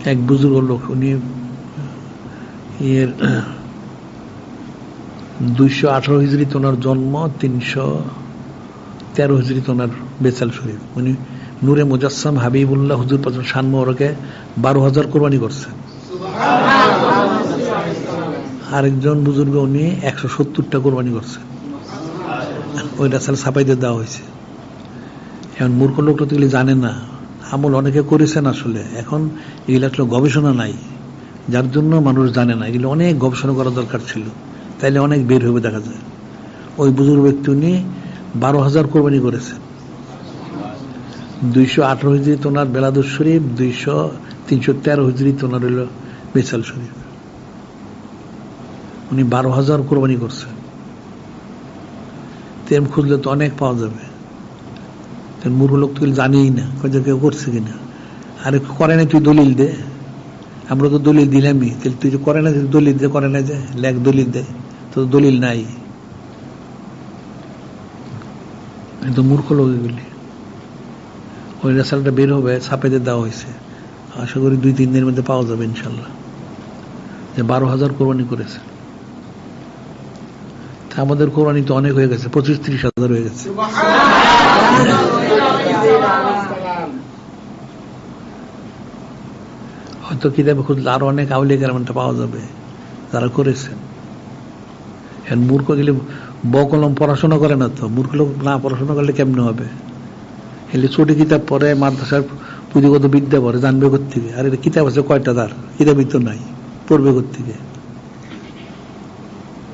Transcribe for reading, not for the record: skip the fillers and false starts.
এক বুজুর্গ লোক, উনি 218 হিজরিতে ওনার জন্ম, 313 হিজরিতে ওনার বেচাল শরীফ। উনি নূরে মুজাসসাম হাবিবুল্লাহ হুজুর পাক শান মোবারকে 12,000 কোরবানি করছেন। আরেকজন বুজুর্গ উনি 170টা কোরবানি করছেন, ওই রাসাল ছাপাইতে দেওয়া হয়েছে। এখন মূর্খ লোকটা তো জানে না, আমল অনেকে করেছেন আসলে, এখন এগুলো আসলে গবেষণা নাই, যার জন্য মানুষ জানে না। এগুলো অনেক গবেষণা করা দরকার ছিল, তাইলে অনেক বের হবে দেখা যায়। ওই বুজুর্গ ব্যক্তি উনি 12,000 কোরবানি করেছেন। 218 হিজরিতে ওনার বেলাদুস শরীফ, 313 হিজরিতে ওনার হইল বেচাল শরীফ। উনি 12,000 কোরবানি করছেন। তেম খুঁজলে তো অনেক পাওয়া যাবে। মূর্খ লোক তো জানেই না কেউ করছে কিনা। আরে করে না, তুই দলিল দে। আমরা তো দলিল দিলামই, তাহলে তুই করে না, দলিল দে। করে না যে লেখ দলিল দে, তো দলিল নাই। কিন্তু মূর্খ লোক এগুলি। ওই রেসাল্টটা বের হবে, ছাপেতে দেওয়া হয়েছে। আশা করি 2-3 দিনের মধ্যে পাওয়া যাবে ইনশাল্লাহ, যে 12,000 কোরবানি করেছে। আমাদের কোরবানি তো অনেক হয়ে গেছে, 25-30 হাজার হয়ে গেছে। হয়তো কিতাবে খুঁজলে আরো অনেক আউলিয়া কেরামটা পাওয়া যাবে যারা করেছেন। মূর্খ গেলে বকলম পড়াশোনা করে না তো, মূর্খ লোক না পড়াশোনা করলে কেমনে হবে? এলে ছোট কিতাব পড়ে, মাদ্রাসার পুঁথিগত বিদ্যা পড়ে, জানবে কোত্থেকে? আর এটা কিতাব আছে কয়টা, তার কিতাবই তো নাই, পড়বে কোত্থেকে?